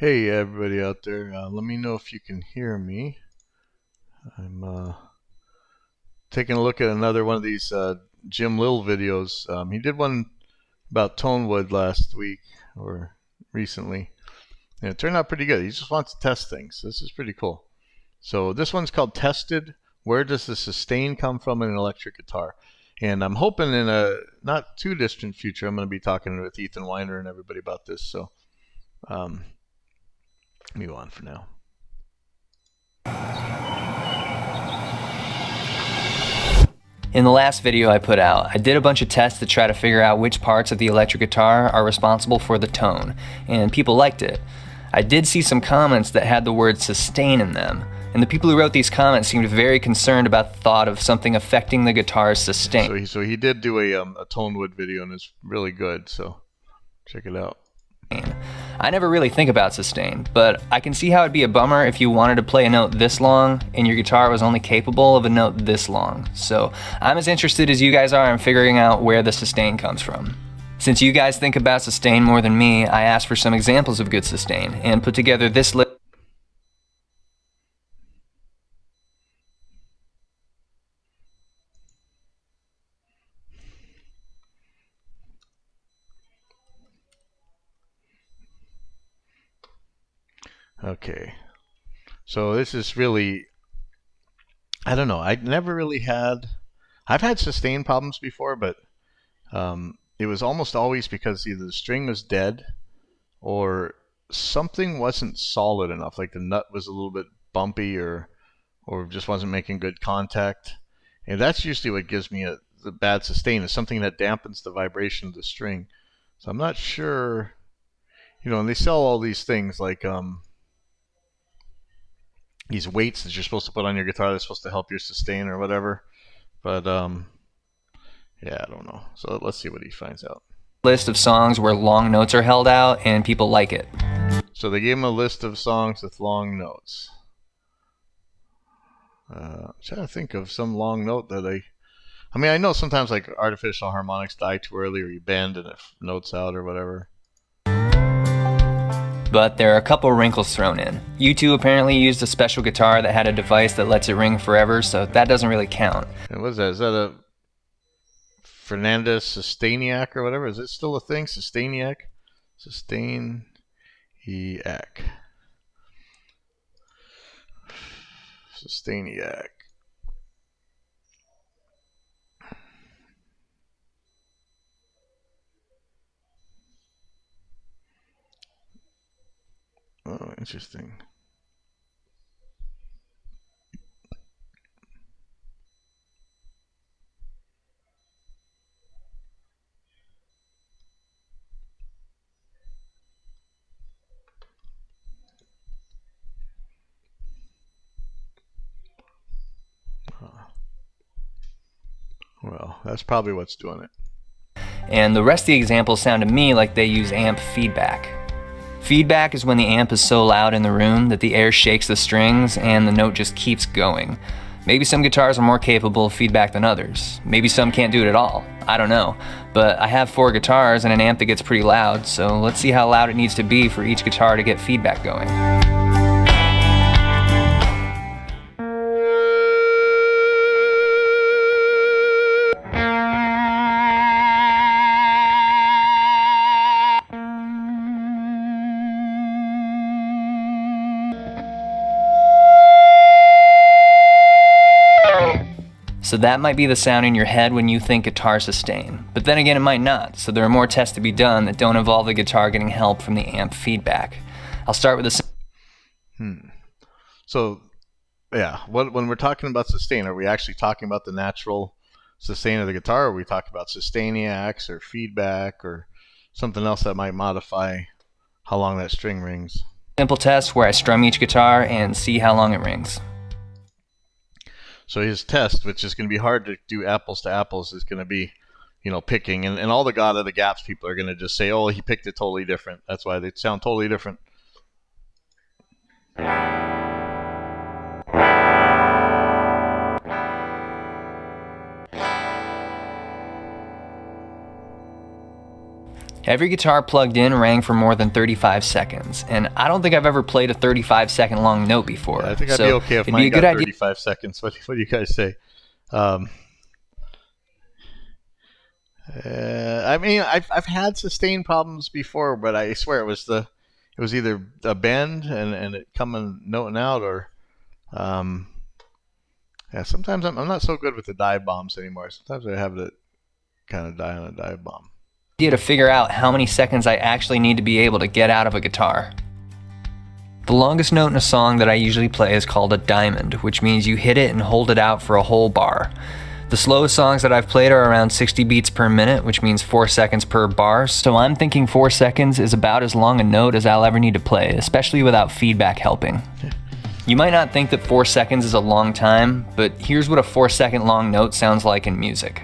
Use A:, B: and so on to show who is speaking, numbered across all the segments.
A: Hey everybody out there, let me know if you can hear me. I'm taking a look at another one of these Jim Lill videos. He did one about Tonewood last week or recently, and it turned out pretty good. He just wants to test things. This is pretty cool. So this one's called Tested. Where does the sustain come from in an electric guitar? And I'm hoping in a not too distant future I'm going to be talking with Ethan Weiner and everybody about this. So let me go on for now.
B: In the last video I put out, I did a bunch of tests to try to figure out which parts of the electric guitar are responsible for the tone, and people liked it. I did see some comments that had the word sustain in them, and the people who wrote these comments seemed very concerned about the thought of something affecting the guitar's sustain.
A: So he did do a Tonewood video, and it's really good, so check it out.
B: I never really think about sustain, but I can see how it'd be a bummer if you wanted to play a note this long and your guitar was only capable of a note this long. So I'm as interested as you guys are in figuring out where the sustain comes from. Since you guys think about sustain more than me, I asked for some examples of good sustain and put together this list.
A: Okay, so this is really, I don't know, I've had sustain problems before, but it was almost always because either the string was dead or something wasn't solid enough, like the nut was a little bit bumpy or just wasn't making good contact. And that's usually what gives me the bad sustain, is something that dampens the vibration of the string. So I'm not sure, and they sell all these things like these weights that you're supposed to put on your guitar that's supposed to help your sustain or whatever. But yeah, I don't know. So let's see what he finds out.
B: List of songs where long notes are held out and people like it.
A: So they gave him a list of songs with long notes. I'm trying to think of some long note that I mean, I know sometimes like artificial harmonics die too early, or you bend and it notes out or whatever.
B: But there are a couple wrinkles thrown in. U2 apparently used a special guitar that had a device that lets it ring forever, so that doesn't really count.
A: And what is that? Is that a Fernandez Sustainiac or whatever? Is it still a thing? Sustainiac? Sustainiac. Sustainiac. Oh, interesting. Well, that's probably what's doing it.
B: And the rest of the examples sound to me like they use amp feedback. Feedback is when the amp is so loud in the room that the air shakes the strings and the note just keeps going. Maybe some guitars are more capable of feedback than others. Maybe some can't do it at all. I don't know. But I have 4 guitars and an amp that gets pretty loud, so let's see how loud it needs to be for each guitar to get feedback going. So that might be the sound in your head when you think guitar sustain. But then again, it might not, so there are more tests to be done that don't involve the guitar getting help from the amp feedback. I'll start with the...
A: So, yeah, when we're talking about sustain, are we actually talking about the natural sustain of the guitar, or are we talking about sustainiacs or feedback or something else that might modify how long that string rings?
B: Simple test where I strum each guitar and see how long it rings.
A: So his test, which is going to be hard to do apples to apples, is going to be, picking. And all the God of the Gaps people are going to just say, oh, he picked it totally different. That's why they sound totally different.
B: Every guitar plugged in rang for more than 35 seconds, and I don't think I've ever played a 35-second long note before.
A: Yeah, I think I'd be okay if
B: it'd
A: mine
B: be a good
A: got
B: idea.
A: 35 seconds. What do you guys say? I mean, I've had sustained problems before, but I swear it was either a bend and it coming noting out, or yeah. Sometimes I'm not so good with the dive bombs anymore. Sometimes I have to kind of die on a dive bomb.
B: To figure out how many seconds I actually need to be able to get out of a guitar. The longest note in a song that I usually play is called a diamond, which means you hit it and hold it out for a whole bar. The slowest songs that I've played are around 60 beats per minute, which means 4 seconds per bar, so I'm thinking 4 seconds is about as long a note as I'll ever need to play, especially without feedback helping. You might not think that 4 seconds is a long time, but here's what a 4-second long note sounds like in music.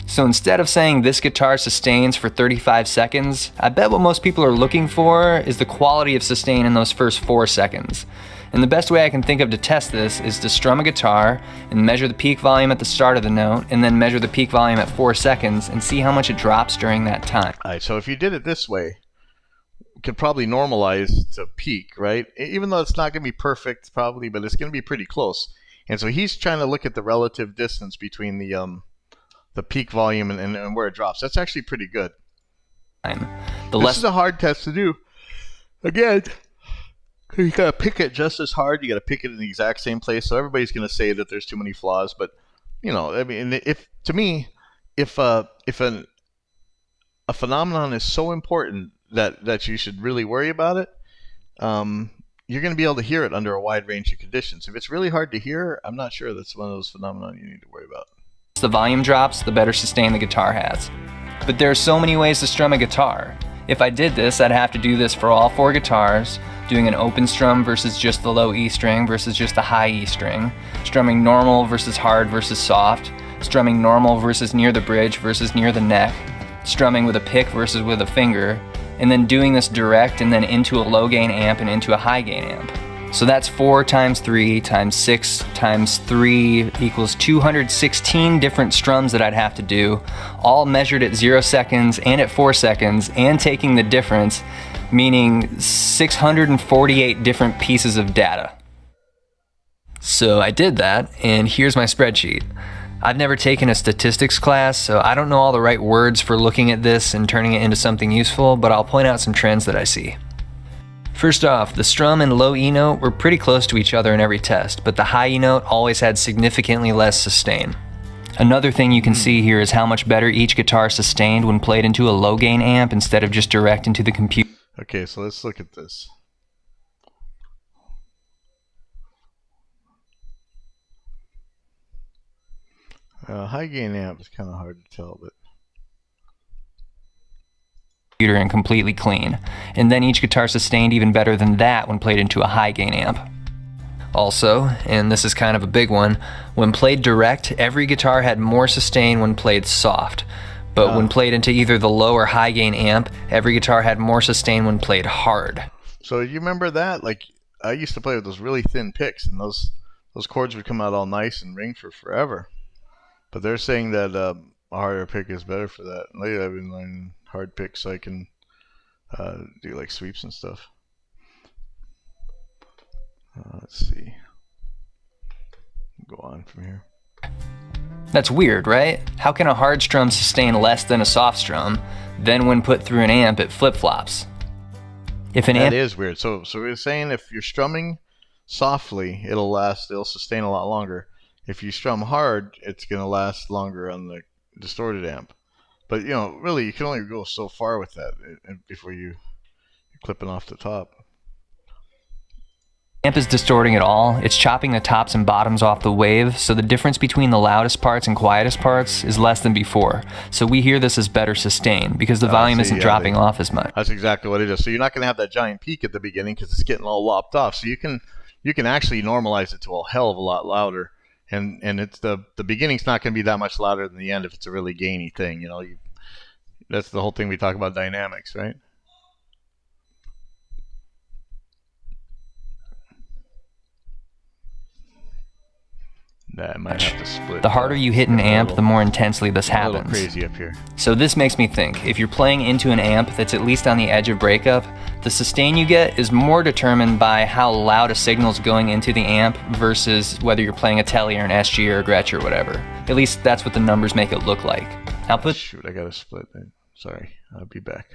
B: So instead of saying this guitar sustains for 35 seconds, I bet what most people are looking for is the quality of sustain in those first 4 seconds. And the best way I can think of to test this is to strum a guitar and measure the peak volume at the start of the note, and then measure the peak volume at 4 seconds and see how much it drops during that time.
A: All right, so if you did it this way, you could probably normalize to peak, right? Even though it's not going to be perfect, probably, but it's going to be pretty close. And so he's trying to look at the relative distance between the peak volume and where it drops. That's actually pretty good. This is a hard test to do. Again, you gotta pick it just as hard. You gotta pick it in the exact same place. So everybody's gonna say that there's too many flaws, but I mean, if a phenomenon is so important that you should really worry about it, you're gonna be able to hear it under a wide range of conditions. If it's really hard to hear, I'm not sure that's one of those phenomena you need to worry about.
B: The volume drops, the better sustain the guitar has. But there are so many ways to strum a guitar. If I did this, I'd have to do this for all 4 guitars, doing an open strum versus just the low E string versus just the high E string, strumming normal versus hard versus soft, strumming normal versus near the bridge versus near the neck, strumming with a pick versus with a finger, and then doing this direct and then into a low gain amp and into a high gain amp. So that's 4 times 3 times 6 times 3 equals 216 different strums that I'd have to do, all measured at 0 seconds and at 4 seconds, and taking the difference, meaning 648 different pieces of data. So I did that, and here's my spreadsheet. I've never taken a statistics class, so I don't know all the right words for looking at this and turning it into something useful, but I'll point out some trends that I see. First off, the strum and low E note were pretty close to each other in every test, but the high E note always had significantly less sustain. Another thing you can see here is how much better each guitar sustained when played into a low gain amp instead of just direct into the computer.
A: Okay, so let's look at this. High gain amp is kind of hard to tell, but
B: and completely clean, and then each guitar sustained even better than that when played into a high gain amp. Also, and this is kind of a big one, when played direct, every guitar had more sustain when played soft, but when played into either the low or high gain amp, every guitar had more sustain when played hard.
A: So you remember that? Like, I used to play with those really thin picks, and those chords would come out all nice and ring for forever. But they're saying that a harder pick is better for that. Lately I've been learning hard picks so I can do like sweeps and stuff. Let's see. Go on from here.
B: That's weird, right? How can a hard strum sustain less than a soft strum? Then when put through an amp, it flip-flops. If an amp
A: is weird. So we're saying if you're strumming softly, it'll sustain a lot longer. If you strum hard, it's going to last longer on the distorted amp. But really, you can only go so far with that before you're clipping off the top.
B: Amp is distorting it all. It's chopping the tops and bottoms off the wave, so the difference between the loudest parts and quietest parts is less than before. So we hear this as better sustain because the volume isn't dropping off as much.
A: That's exactly what it is. So you're not going to have that giant peak at the beginning because it's getting all lopped off. So you can actually normalize it to a hell of a lot louder. And it's the beginning's not going to be that much louder than the end if it's a really gainy thing. That's the whole thing we talk about dynamics, right? Nah, I might have to split.
B: The harder you hit an amp, the more intensely this
A: A little
B: happens.
A: crazy up here.
B: So this makes me think, if you're playing into an amp that's at least on the edge of breakup, the sustain you get is more determined by how loud a signal's going into the amp versus whether you're playing a Tele or an SG or a Gretsch or whatever. At least that's what the numbers make it look like. Output.
A: Shoot, I gotta split then. Sorry, I'll be back.